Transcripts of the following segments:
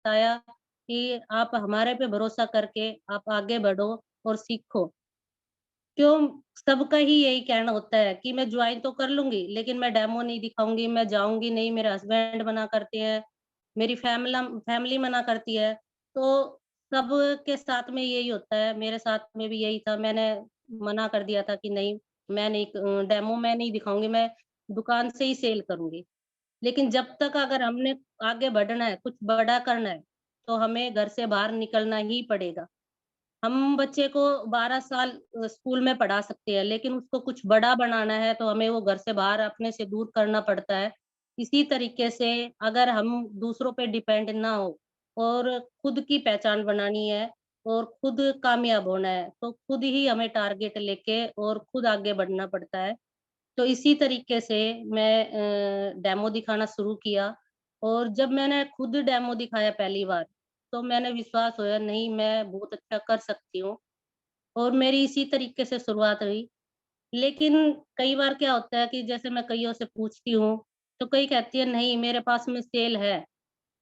बताया कि आप हमारे पे भरोसा करके आप आगे बढ़ो और सीखो। क्यों सबका ही यही कहना होता है कि मैं जॉइन तो कर लूँगी, लेकिन मैं डेमो नहीं दिखाऊँगी, मैं जाऊँगी नहीं, मेरे हस्बैंड मना करते हैं, मेरी फैमिली मना करती है। तो सबके साथ में यही होता है, मेरे साथ में भी यही था। मैंने मना कर दिया था कि नहीं, मैं नहीं डेमो मैं नहीं दिखाऊँगी, मैं दुकान से ही सेल करूँगी। लेकिन जब तक अगर हमने आगे बढ़ना है, कुछ बड़ा करना है, तो हमें घर से बाहर निकलना ही पड़ेगा। हम बच्चे को 12 साल स्कूल में पढ़ा सकते हैं, लेकिन उसको कुछ बड़ा बनाना है तो हमें वो घर से बाहर अपने से दूर करना पड़ता है। इसी तरीके से अगर हम दूसरों पे डिपेंड ना हो और खुद की पहचान बनानी है और खुद कामयाब होना है, तो खुद ही हमें टारगेट लेके और खुद आगे बढ़ना पड़ता है। तो इसी तरीके से मैं डेमो दिखाना शुरू किया और जब मैंने खुद डेमो दिखाया पहली बार, तो मैंने विश्वास होया नहीं मैं बहुत अच्छा कर सकती हूँ और मेरी इसी तरीके से शुरुआत हुई। लेकिन कई बार क्या होता है कि जैसे मैं कइयों से पूछती हूँ, तो कई कहती है नहीं मेरे पास में सेल है,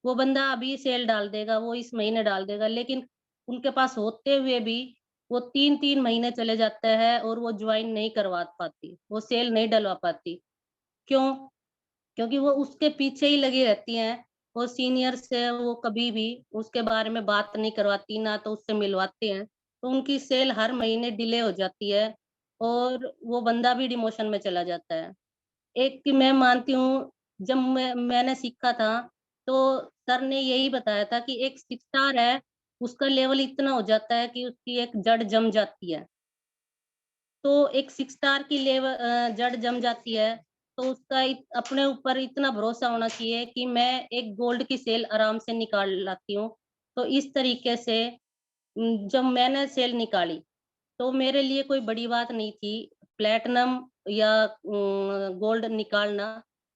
वो बंदा अभी सेल डाल देगा, वो इस महीने डाल देगा, लेकिन उनके पास होते हुए भी वो 3-3 महीने चले जाते हैं और वो जॉइन नहीं करवा पाती, वो सेल नहीं डलवा पाती। क्यों? क्योंकि वो उसके पीछे ही लगी रहती हैं, वो सीनियर से वो कभी भी उसके बारे में बात नहीं करवाती, ना तो उससे मिलवाते हैं, तो उनकी सेल हर महीने डिले हो जाती है और वो बंदा भी डिमोशन में चला जाता है। एक कि मैं मानती हूँ जब मैंने सीखा था, तो सर ने यही बताया था कि एक सितार है, उसका लेवल इतना हो जाता है कि उसकी एक जड़ जम जाती है। तो एक 6 स्टार की जड़ जम जाती है, तो उसका अपने ऊपर इतना भरोसा होना चाहिए कि मैं एक गोल्ड की सेल आराम से निकाल लाती हूँ। तो इस तरीके से जब मैंने सेल निकाली, तो मेरे लिए कोई बड़ी बात नहीं थी, प्लैटिनम या गोल्ड निकालना,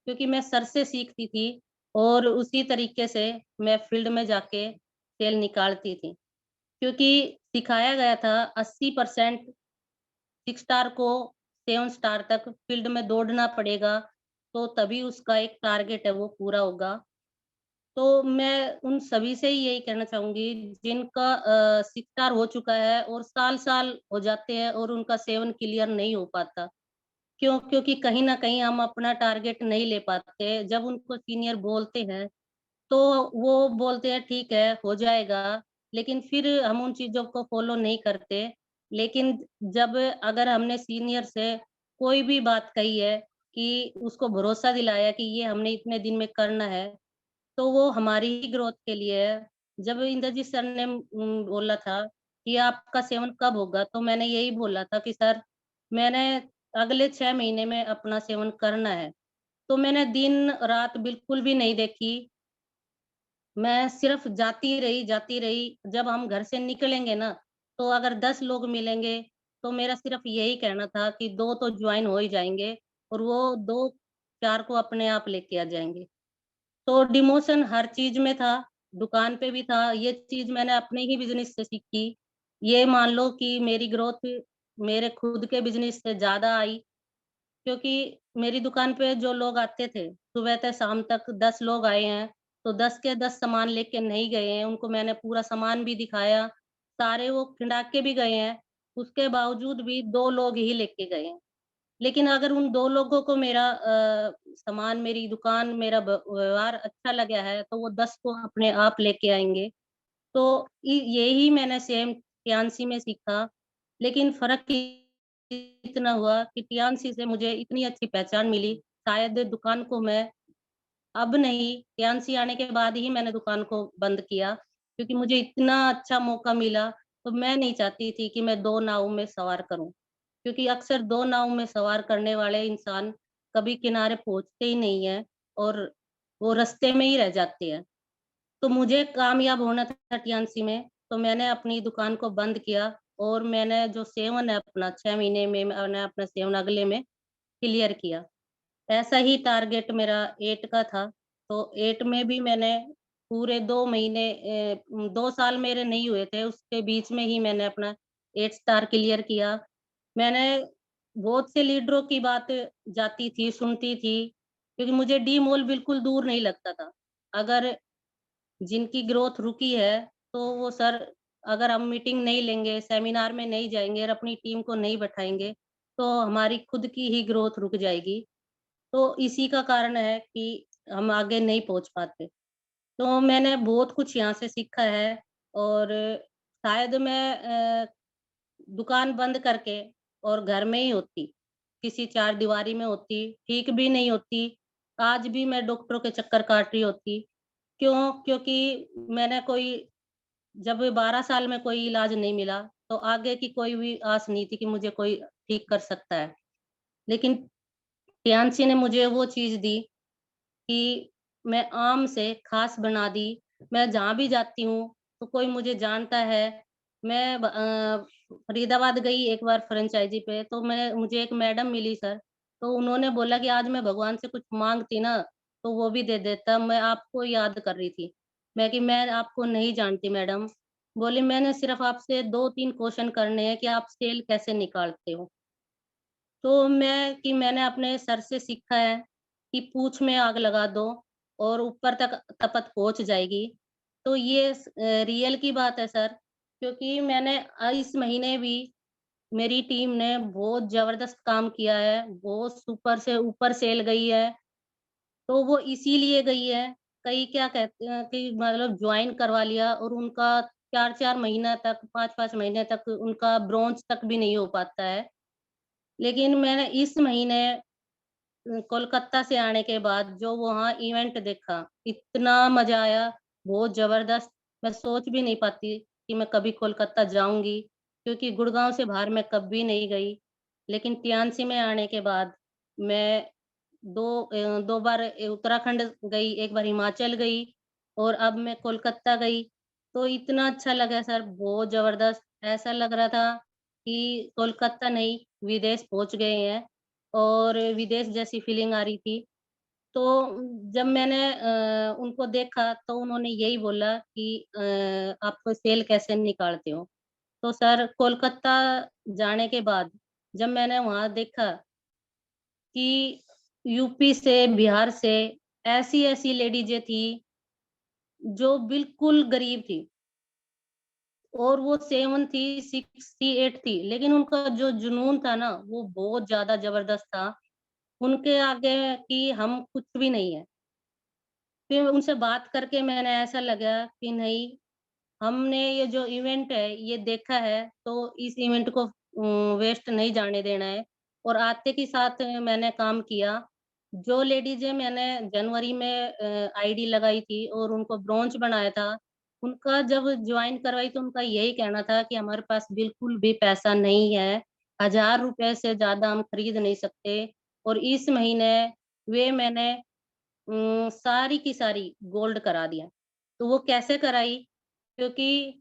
क्योंकि मैं सर से सीखती थी और उसी तरीके से मैं फील्ड में जाके सेल निकालती थी। क्योंकि सिखाया गया था 80% 6 स्टार को 7 स्टार तक फील्ड में दौड़ना पड़ेगा, तो तभी उसका एक टारगेट है वो पूरा होगा। तो मैं उन सभी से ही यही कहना चाहूँगी जिनका 6 स्टार हो चुका है और साल-साल हो जाते हैं और उनका 7 क्लियर नहीं हो पाता। क्यों? क्योंकि कहीं न कहीं हम अपना टारगेट नहीं ले पाते। जब उनको सीनियर बोलते हैं तो वो बोलते हैं ठीक है, हो जाएगा, लेकिन फिर हम उन चीज़ों को फ़ॉलो नहीं करते। लेकिन जब अगर हमने सीनियर से कोई भी बात कही है कि उसको भरोसा दिलाया कि ये हमने इतने दिन में करना है, तो वो हमारी ही ग्रोथ के लिए है। जब इंद्रजीत सर ने बोला था कि आपका सेवन कब होगा? तो मैंने यही बोला था कि सर मैंने अगले 6 महीने में अपना सेवन करना है। तो मैंने दिन-रात बिल्कुल भी नहीं देखी मैं सिर्फ़ जाती रही, जब हम घर से निकलेंगे ना, तो अगर 10 लोग मिलेंगे, तो मेरा सिर्फ़ यही कहना था कि 2 तो जॉइन हो ही जाएँगे और वो 2-4 को अपने आप लेके आ जाएँगे। तो डिमोशन हर चीज़ में था, दुकान पे भी था, ये चीज़ मैंने अपने ही बिज़नेस से सीखी। ये मान लो कि मेरी ग्रोथ मेरे खुद के बिज़नेस से ज़्यादा आई, क्योंकि मेरी दुकान पे जो लोग आते थे, सुबह से शाम तक 10 लोग आए हैं, तो 10 के 10 सामान लेके नहीं गए हैं, उनको मैंने पूरा सामान भी दिखाया, सारे वो खिंडा के भी गए हैं, उसके बावजूद भी 2 लोग ही लेके गए हैं। लेकिन अगर उन 2 लोगों को मेरा सामान, मेरी दुकान, मेरा व्यवहार अच्छा लगा है, तो वो 10 को अपने आप लेके आएँगे। तो यही मैंने सेम टियान्सी में सीखा, लेकिन फ़र्क इतना हुआ कि टियान्सी से मुझे इतनी अच्छी पहचान मिली, शायद दुकान को मैं अब नहीं, टियान्सी आने के बाद ही मैंने दुकान को बंद किया, क्योंकि मुझे इतना अच्छा मौका मिला, तो मैं नहीं चाहती थी कि मैं 2 नाव में सवार करूँ। क्योंकि अक्सर 2 नाव में सवार करने वाले इंसान कभी किनारे पहुँचते ही नहीं हैं और वो रास्ते में ही रह जाते हैं। तो मुझे कामयाब होना था टीएनसी में, तो मैंने अपनी दुकान को बंद किया और मैंने जो सेवन है अपना 6 महीने में मैंने अपना सेवन अगले में क्लियर किया। ऐसा ही टारगेट मेरा 8 का था, तो 8 में भी मैंने पूरे 2 महीने 2 साल मेरे नहीं हुए थे, उसके बीच में ही मैंने अपना 8 स्टार क्लियर किया। मैंने बहुत से लीडरों की बात जाती थी, सुनती थी, क्योंकि मुझे डी मॉल बिल्कुल दूर नहीं लगता था। अगर जिनकी ग्रोथ रुकी है, तो वो सर अगर हम मीटिंग नहीं लेंगे, सेमिनार में नहीं जाएँगे और अपनी टीम को नहीं बैठाएँगे, तो हमारी खुद की ही ग्रोथ रुक जाएगी। तो इसी का कारण है कि हम आगे नहीं पहुँच पाते। तो मैंने बहुत कुछ यहाँ से सीखा है और शायद मैं दुकान बंद करके और घर में ही होती, किसी चारदीवारी में होती, ठीक भी नहीं होती। आज भी मैं डॉक्टरों के चक्कर काट रही होती। क्यों? क्योंकि मैंने कोई जब 12 साल में कोई इलाज नहीं मिला, तो आगे की कोई भी आस नहीं थी कि मुझे कोई ठीक कर सकता है। लेकिन टियान्सी ने मुझे वो चीज़ दी कि मैं आम से ख़ास बना दी। मैं जहाँ भी जाती हूँ, तो कोई मुझे जानता है। मैं फरीदाबाद गई एक बार फ्रेंचाइज़ी पे, तो मुझे एक मैडम मिली सर, तो उन्होंने बोला कि आज मैं भगवान से कुछ माँगती ना, तो वो भी दे देता। मैं आपको याद कर रही थी। मैं आपको नहीं जानती मैडम। बोली मैंने सिर्फ़ आपसे 2-3 क्वेश्चन करने हैं कि आप सेल कैसे निकालते हो? तो मैंने अपने सर से सीखा है कि पूँछ में आग लगा दो और ऊपर तक तपत पहुँच जाएगी। तो ये रियल की बात है सर, क्योंकि इस महीने भी मेरी टीम ने बहुत ज़बरदस्त काम किया है, बहुत सुपर से ऊपर सेल गई है। तो वो इसीलिए गई है, कई क्या कहते हैं कि मतलब जॉइन करवा लिया और उनका 4-4 महीना तक, 5-5 महीने तक उनका ब्रोंज तक भी नहीं हो पाता है। लेकिन मैंने इस महीने कोलकाता से आने के बाद जो वहाँ इवेंट देखा, इतना मज़ा आया, बहुत ज़बरदस्त। मैं सोच भी नहीं पाती कि मैं कभी कोलकाता जाऊँगी, क्योंकि गुड़गाँव से बाहर मैं कभी नहीं गई। लेकिन टियानसी में आने के बाद मैं 2 बार उत्तराखंड गई, 1 बार हिमाचल गई और अब मैं कोलकाता गई। तो इतना अच्छा लगा सर, बहुत ज़बरदस्त। ऐसा लग रहा था कि कोलकाता नहीं, विदेश पहुँच गए हैं। और विदेश जैसी फीलिंग आ रही थी। तो जब मैंने उनको देखा तो उन्होंने यही बोला कि आप सेल कैसे निकालते हो? तो सर कोलकाता जाने के बाद जब मैंने वहाँ देखा कि यूपी से, बिहार से ऐसी-ऐसी लेडीज़ें थी जो बिल्कुल गरीब थी और वो 7 थी, 6 थी, 8 थी, लेकिन उनका जो जुनून था ना, वो बहुत ज़्यादा ज़बरदस्त था। उनके आगे कि हम कुछ भी नहीं है। फिर उनसे बात करके मैंने ऐसा लगा कि नहीं, हमने ये जो इवेंट है, ये देखा है, तो इस इवेंट को वेस्ट नहीं जाने देना है और आते के साथ मैंने काम किया। जो लेडीज़ें मैंने जनवरी में आईडी लगाई थी और उनको ब्रोंच बनाया था, उनका जब जॉइन करवाई तो उनका यही कहना था कि हमारे पास बिल्कुल भी पैसा नहीं है, ₹1000 से ज़्यादा हम खरीद नहीं सकते और इस महीने मैंने सारी की सारी गोल्ड करा दिया। तो वो कैसे कराई? क्योंकि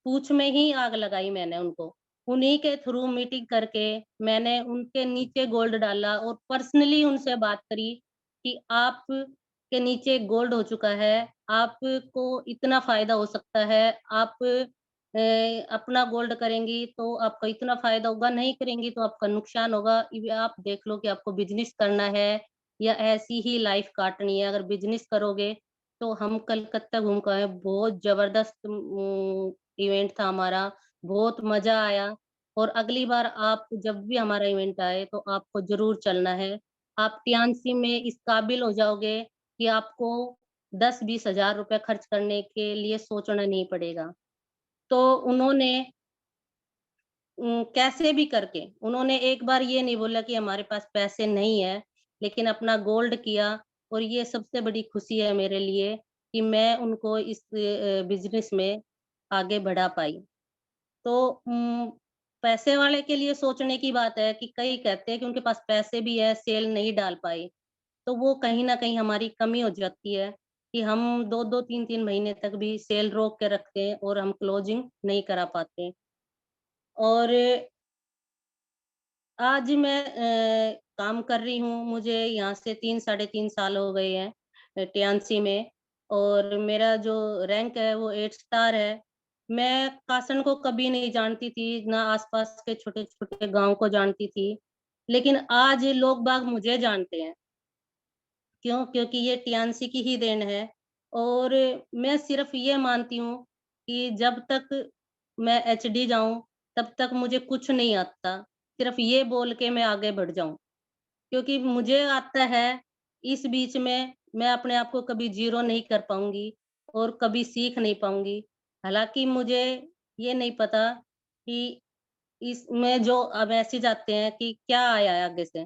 पूँछ में ही आग लगाई मैंने उनको। उन्हीं के थ्रू मीटिंग करके मैंने उनके नीचे गोल्ड डाला और पर्सनली उनसे बात करी कि आप के नीचे गोल्ड हो चुका है, आपको इतना फ़ायदा हो सकता है, आप अपना गोल्ड करेंगी तो आपको इतना फ़ायदा होगा, नहीं करेंगी तो आपका नुकसान होगा। आप देख लो कि आपको बिज़नेस करना है या ऐसी ही लाइफ़ काटनी है। अगर बिज़नेस करोगे तो हम कलकत्ता घूम के आए, बहुत ज़बरदस्त इवेंट था हमारा, बहुत मज़ा आया और अगली बार आप जब भी हमारा इवेंट आए तो आपको ज़रूर चलना है। आप टियान्सी में इस काबिल हो जाओगे कि आपको 10-20 हज़ार रुपए खर्च करने के लिए सोचना नहीं पड़ेगा। तो उन्होंने कैसे भी करके उन्होंने एक बार ये नहीं बोला कि हमारे पास पैसे नहीं है, लेकिन अपना गोल्ड किया और ये सबसे बड़ी खुशी है मेरे लिए कि मैं उनको इस बिज़नेस में आगे बढ़ा पाई। तो पैसे वाले के लिए सोचने की बात है कि कई कहते हैं कि उनके पास पैसे भी है, सेल नहीं डाल पाए। तो वो कहीं न कहीं हमारी कमी हो जाती है कि हम 2-2 3-3 महीने तक भी सेल रोक के रखते हैं और हम क्लोजिंग नहीं करा पाते। और आज मैं काम कर रही हूँ, मुझे यहाँ से 3 साढ़े 3 साल हो गए हैं टियान्सी में और मेरा जो रैंक है वो 8 स्टार है। मैं कासन को कभी नहीं जानती थी, ना आस-पास के छोटे-छोटे गाँव को जानती थी, लेकिन आज लोग बाग मुझे जानते हैं। क्यों? क्योंकि ये टियान्सी की ही देन है। और मैं सिर्फ़ ये मानती हूँ कि जब तक मैं एचडी जाऊँ, तब तक मुझे कुछ नहीं आता। सिर्फ़ ये बोल के मैं आगे बढ़ जाऊँ। क्योंकि मुझे आता है, इस बीच में मैं अपने आप को कभी ज़ीरो नहीं कर पाऊँगी और कभी सीख नहीं पाऊँगी। हालाँकि मुझे ये नहीं पता कि इसमें जो मैसेज आते हैं कि क्या आया है आगे से।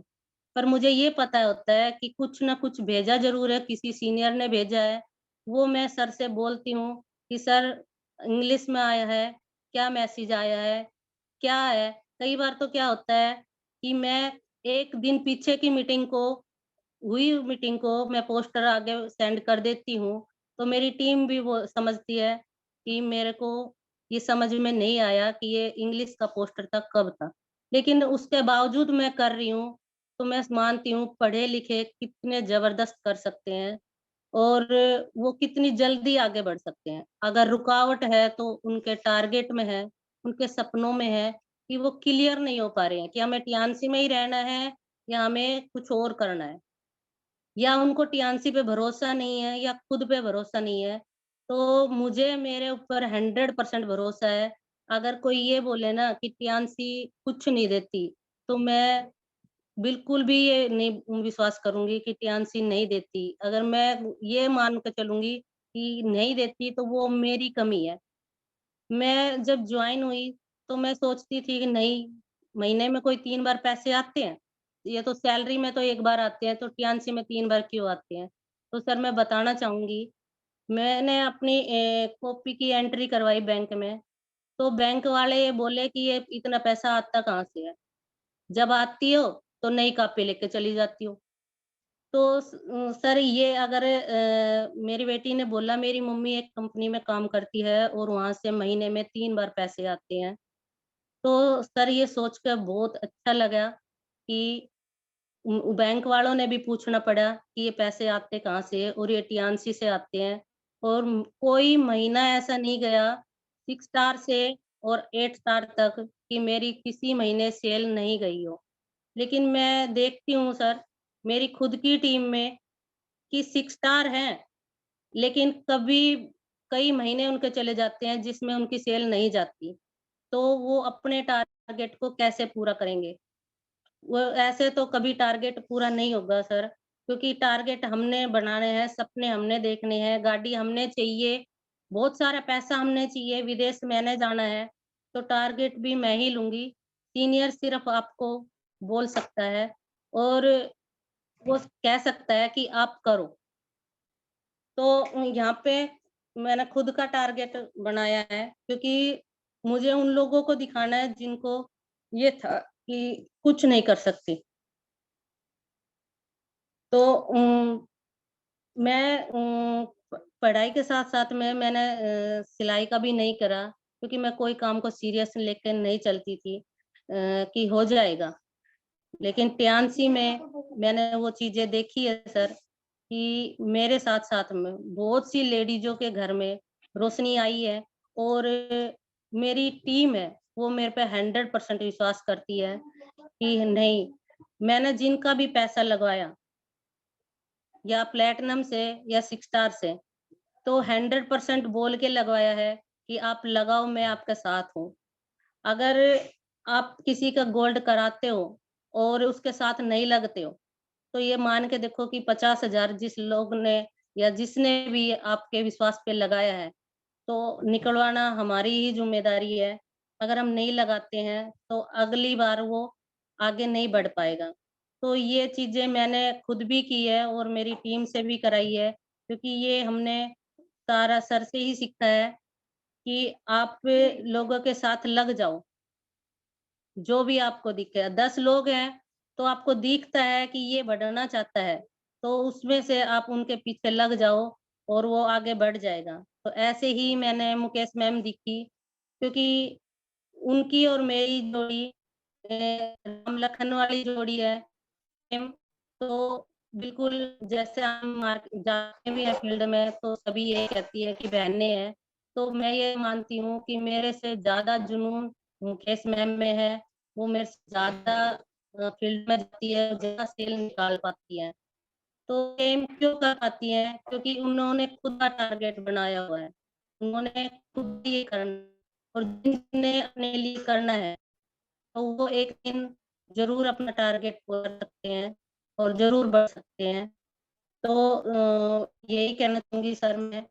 पर मुझे ये पता होता है कि कुछ न कुछ भेजा ज़रूर है, किसी सीनियर ने भेजा है। वो मैं सर से बोलती हूँ कि सर इंग्लिश में आया है, क्या मैसेज आया है? क्या है? कई बार तो क्या होता है कि मैं 1 दिन पीछे की मीटिंग को मैं पोस्टर आगे सेंड कर देती हूँ, तो मेरी टीम भी वो समझती है कि मेरे को ये समझ में नहीं आया कि ये इंग्लिश का पोस्टर था, कब था। लेकिन उसके बावजूद मैं कर रही हूँ, तो मैं मानती हूँ पढ़े-लिखे कितने ज़बरदस्त कर सकते हैं और वो कितनी जल्दी आगे बढ़ सकते हैं। अगर रुकावट है तो उनके टारगेट में है, उनके सपनों में है कि वो क्लियर नहीं हो पा रहे हैं कि हमें टीएनसी में ही रहना है या हमें कुछ और करना है। या उनको टीएनसी पे भरोसा नहीं है या खुद पे भरोसा नहीं है, तो मुझे मेरे ऊपर 100% भरोसा है। अगर कोई ये बोले ना कि टीएनसी कुछ नहीं देती, तो मैं बिल्कुल भी ये नहीं विश्वास करूँगी कि टीएनसी नहीं देती। अगर मैं ये मान के चलूँगी कि नहीं देती, तो वो मेरी कमी है। मैं जब जॉइन हुई, तो मैं सोचती थी कि नहीं, महीने में कोई 3 बार पैसे आते हैं, ये तो सैलरी में तो 1 बार आते हैं, तो टीएनसी में 3 बार क्यों आते हैं? तो सर मैं बताना चाहूँगी, मैंने अपनी कॉपी की एंट्री करवाई बैंक में, तो बैंक वाले ये बोले कि ये इतना पैसा आता कहाँ से है? जब आती हो, तो नई कॉपी लेके चली जाती हो। तो सर ये अगर मेरी बेटी ने बोला मेरी मम्मी एक कंपनी में काम करती है और वहाँ से महीने में 3 बार पैसे आते हैं। तो सर ये सोच कर बहुत अच्छा लगा कि बैंक वालों ने भी पूछना पड़ा कि ये पैसे आते कहाँ से हैं और ये टीएनसी से आते हैं और कोई महीना ऐसा नहीं गया 6 स्टार से और 8 स्टार तक कि मेरी किसी महीने सेल नहीं गई हो। लेकिन मैं देखती हूँ सर, मेरी खुद की टीम में कि 6 स्टार हैं, लेकिन कभी कई महीने उनके चले जाते हैं जिसमें उनकी सेल नहीं जाती। तो वो अपने टारगेट को कैसे पूरा करेंगे? वो ऐसे तो कभी टारगेट पूरा नहीं होगा सर, क्योंकि टारगेट हमने बनाने हैं, सपने हमने देखने हैं, गाड़ी हमने चाहिए, बहुत सारा पैसा हमने चाहिए, विदेश मैंने जाना है, तो टारगेट भी मैं ही लूँगी। सीनियर सिर्फ़ आपको बोल सकता है और वो कह सकता है कि आप करो। तो यहाँ पे मैंने खुद का टारगेट बनाया है क्योंकि मुझे उन लोगों को दिखाना है जिनको ये था कि कुछ नहीं कर सकती। तो मैं पढ़ाई के साथ-साथ में मैंने सिलाई का भी नहीं करा क्योंकि मैं कोई काम को सीरियस लेके नहीं चलती थी कि हो जाएगा। लेकिन टियानसी में मैंने वो चीज़ें देखी है सर कि मेरे साथ-साथ में बहुत सी लेडीज़ों के घर में रोशनी आई है और मेरी टीम है, वो मेरे पे 100% विश्वास करती है कि नहीं, मैंने जिनका भी पैसा लगवाया या प्लैटिनम से या 6 स्टार से, तो 100% बोल के लगवाया है कि आप लगाओ, मैं आपके साथ हूँ। अगर आप किसी का गोल्ड कराते हो और उसके साथ नहीं लगते हो, तो ये मान के देखो कि 50,000 जिस लोग ने या जिसने भी आपके विश्वास पे लगाया है, तो निकलवाना हमारी ही ज़िम्मेदारी है। अगर हम नहीं लगाते हैं, तो अगली बार वो आगे नहीं बढ़ पाएगा। तो ये चीज़ें मैंने खुद भी की है और मेरी टीम से भी कराई है, क्योंकि ये हमने सारा सर से ही सीखा है कि आप लोगों के साथ लग जाओ। जो भी आपको दिखे 10 लोग हैं, तो आपको दिखता है कि ये बढ़ना चाहता है, तो उसमें से आप उनके पीछे लग जाओ और वो आगे बढ़ जाएगा। तो ऐसे ही मैंने मुकेश मैम दिखी, क्योंकि उनकी और मेरी जोड़ी राम लखन वाली जोड़ी है। सेम तो बिल्कुल जैसे हम जाते भी हैं फील्ड में तो सभी यही कहती है कि बहनें हैं। तो मैं ये मानती हूँ कि मेरे से ज़्यादा जुनून मुकेश मैम में है। वो मेरे से ज़्यादा फील्ड में जाती है, ज़्यादा सेल निकाल पाती हैं। तो एम क्यों कर पाती हैं? क्योंकि उन्होंने खुद का टारगेट बनाया हुआ है। उन्होंने खुद ये करना और जिसने अपने लिए करना है, तो वो एक दिन ज़रूर अपना टारगेट पूरा कर सकते हैं और ज़रूर बढ़ सकते हैं। तो यही कहना चाहूँगी सर मैं